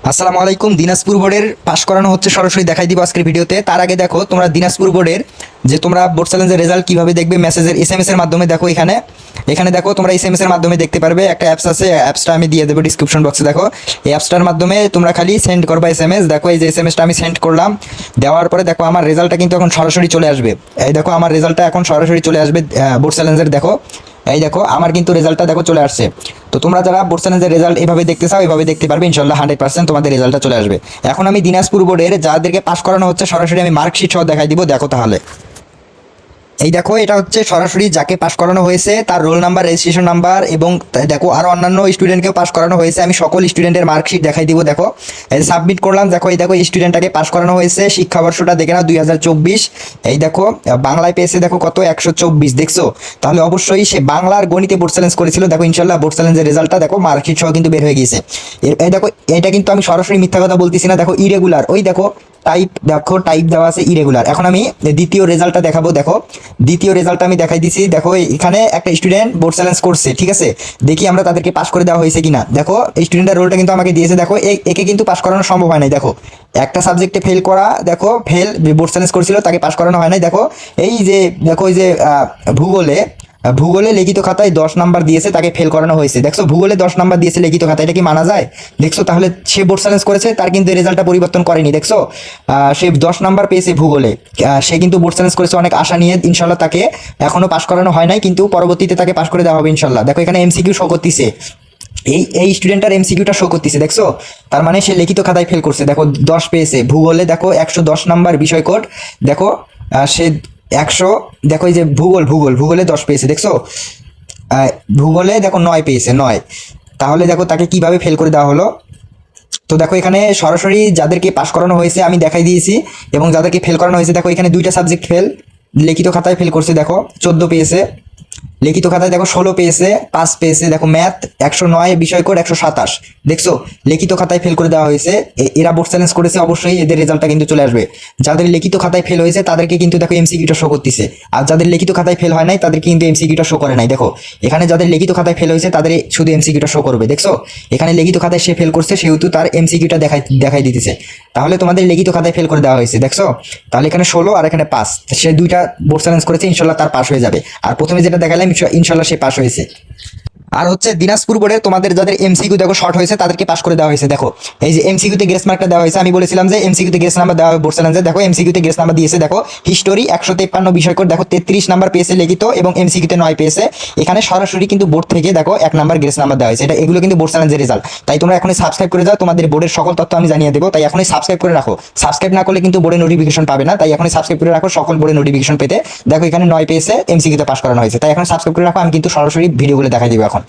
আসসালামু আলাইকুম। দিনাজপুর বোর্ডের পাশ করানো হচ্ছে, সরাসরি দেখাই দিব আজকের ভিডিওতে। তার আগে দেখো তোমরা দিনাজপুর বোর্ডের যে তোমরা বোর্ড চ্যালেঞ্জের রেজাল্ট কিভাবে দেখবে, মেসেজের এসএমএস এর মাধ্যমে দেখো। এখানে এখানে দেখো তোমরা এসএমএস এর মাধ্যমে দেখতে পারবে। একটা অ্যাপস আছে, অ্যাপসটা আমি দিয়ে দেবো ডিসক্রিপশন বক্সে। দেখো এই অ্যাপসটার মাধ্যমে তোমরা খালি সেন্ড করবা এসএমএস। দেখো এই যে এসএমএসটা আমি সেন্ড করলাম, দেওয়ার পরে দেখো আমার রেজাল্টটা কিন্তু এখন সরাসরি চলে আসবে। এই দেখো আমার রেজাল্টটা এখন সরাসরি চলে আসবে বোর্ড চ্যালেঞ্জের। দেখো এই দেখো আমার কিন্তু রেজাল্টটা দেখো চলে আসছে। তো তোমরা যারা বোর্ড চ্যালেঞ্জের রেজাল্ট এভাবে দেখতে চাও, এভাবে দেখতে পারবে ইনশাল্লাহ। 100% তোমাদের রেজাল্টটা চলে আসবে। এখন আমি দিনাজপুর বোর্ডের যাদেরকে পাস করানো হচ্ছে সরাসরি আমি মার্কশিট সহ দেখাই দিব। দেখো তাহলে এই দেখো এটা হচ্ছে সরাসরি যাকে পাস করানো হয়েছে তার রোল নাম্বার, রেজিস্ট্রেশন নাম্বার, এবং দেখো আরো অন্যান্য স্টুডেন্টকেও পাস করানো হয়েছে। আমি সকল স্টুডেন্টের মার্কশিট দেখাই দিব। দেখো এই সাবমিট করলাম। দেখো এই দেখো স্টুডেন্টটাকে পাস করানো হয়েছে। শিক্ষাবর্ষটা দেখে নাও 2024। এই দেখো বাংলায় পেয়েছে দেখো কত, 124। দেখছো? তাহলে অবশ্যই সে বাংলার গণিতে বোর্ড চ্যালেঞ্জ করেছিল। দেখো ইনশাল্লাহ বোর্ড চ্যালেঞ্জের রেজাল্টটা দেখো মার্কশিট সহ কিন্তু বের হয়ে গিয়েছে। এই দেখো এটা কিন্তু আমি সরাসরি মিথ্যা কথা বলতেছি না। দেখো ইরেগুলার, ওই দেখো টাইপ, দেখো টাইপ দেওয়া আছে ইরেগুলার। এখন আমি দ্বিতীয় রেজাল্টটা দেখাবো। দেখো দ্বিতীয় রেজাল্টটা আমি দেখাই দিছি। দেখো এখানে একটা স্টুডেন্ট বোর্ড চ্যালেঞ্জ করছে, ঠিক আছে? দেখি আমরা তাদেরকে পাস করে দেওয়া হয়েছে কিনা। দেখো স্টুডেন্টের রোলটা কিন্তু আমাকে দিয়েছে। দেখো একে কিন্তু পাস করানো সম্ভব হয় নাই। দেখো একটা সাবজেক্টে ফেল করা, দেখো ফেল, বোর্ড চ্যালেঞ্জ করছিল, তাকে পাস করানো হয় নাই। দেখো এই যে দেখো এই যে ভূগোলে ভূগোলে লিখিত খাতায় 10 নাম্বার দিয়েছে, তাকে ফেল করানো হয়েছে। দেখছো ভূগোলে 10 নাম্বার দিয়েছে লিখিত খাতায়, এটা কি মানা যায়? দেখছো তাহলে সে বোর্ড চ্যালেঞ্জ করেছে, তার কিন্তু রেজাল্টটা পরিবর্তন করেনি। দেখছো সে 10 নাম্বার পেয়েছে ভূগোলে। সে কিন্তু বোর্ড চ্যালেঞ্জ করেছে অনেক আশা নিয়ে। ইনশাল্লাহ তাকে এখনো পাস করানো হয় নাই, কিন্তু পরবর্তীতে তাকে পাস করে দেওয়া হবে ইনশাল্লাহ। দেখো এখানে এমসিকিউ শো করতেছে, এই স্টুডেন্টটার এমসিকিউটা শো করতেছে। দেখছো তার মানে সে লিখিত খাতায় ফেল করছে। দেখো 10 পেয়েছে ভূগোলে। দেখো 110 নাম্বার বিষয় কোড। দেখো সে 100, দেখো এই যে ভূগোলে 10 পেয়েছে। দেখছো ভূগোলে দেখো 9 পেয়েছে, 9। তাহলে দেখো তাকে কিভাবে ফেল করে দেওয়া হলো। তো দেখো এখানে সরাসরি যাদেরকে পাস করানো হয়েছে আমি দেখাই দিয়েছি, এবং যাদেরকে ফেল করানো হয়েছে দেখো এখানে দুইটা সাবজেক্ট ফেল। লিখিত খাতায় ফেল করছে, দেখো 14 পেয়েছে। লিখিত খাতায় দেখো 16 পেয়েছে, 5 পেয়েছে। দেখো ম্যাথ 109, বিষয় কোড 127। দেখছো লিখিত খাতায় ফেল করে দেওয়া হয়েছে। এরা বোর্ড চ্যালেঞ্জ করেছে, অবশ্যই এদের রেজাল্টটা কিন্তু চলে আসবে। যাদের লিখিত খাতায় ফেল হয়েছে তাদেরকে কিন্তু দেখো এমসিকিউটা শো করতেছে, আর যাদের লিখিত খাতায় ফেল হয় নাই তাদেরকে কিন্তু এমসিকিউটা শো করে নাই। দেখো এখানে যাদের লিখিত খাতায় ফেল হয়েছে তাদের শুধু এমসিকিউটা শো করবে। দেখছো এখানে লিখিত খাতায় সে ফেল করছে, সেহেতু তার এমসিকিউটা দেখাই দিতেছে। তাহলে তোমাদের লিখিত খাতায় ফেল করে দেওয়া হয়েছে। দেখছো তাহলে এখানে 16 আর এখানে 5, সে দুইটা বোর্ড চ্যালেঞ্জ করেছে, ইনশাল্লাহ তার পাস হয়ে যাবে। আর প্রথমে যেটা দেখালাম ইনশাল্লাহ সে পাস হয়েছে। আর হচ্ছে দিনাজপুর বোর্ডে তোমাদের যাদের এমসিকিউ দেখো শর্ট হয়েছে তাদেরকে পাস করে দেওয়া হয়েছে। দেখো এই যে এমসিকিউতে গ্রেস মার্কটা দেওয়া হয়েছে, আমি বলেছিলাম যে এমসিকিউতে গ্রেস নাম্বার দেওয়া হবে বোর্ড চ্যালেঞ্জে। দেখো এমসিকিউতে গ্রেস নাম্বার দিয়েছে। দেখো হিস্টোরি 153 বিষয় কোড, দেখো 33 নাম্বার পেয়েছে লিখিত, এবং এমসিকিউতে 9 পেয়েছে। এখানে সরাসরি কিন্তু বোর্ড থেকে দেখো 1 নাম্বার গ্রেস নাম্বার দেওয়া হয়েছে। এগুলো কিন্তু বোর্ড চ্যালেঞ্জের রেজাল্ট। তাই তোমরা এখনই সাবস্ক্রাইব করে যাও, তোমাদের বোর্ডের সকল তথ্য আমি জানিয়ে দেবো। তাই এখনই সাবস্ক্রাইব করে রাখো। সাবস্ক্রাইব না করলে কিন্তু বোর্ডের নোটিফিকেশন পাবে না। তাই এখনই সাবস্ক্রাইব করে রাখো সকল বোর্ডের নোটিফিকেশন পেতে। দেখো এখানে 9 পেয়েছে, এমসিকিউতে পাস করানো হয়েছে। তাই এখন সাবস্ক্রাইব করে রাখো, আমি কিন্তু সরাসরি ভিডিওগুলো দেখাই দিব এখন।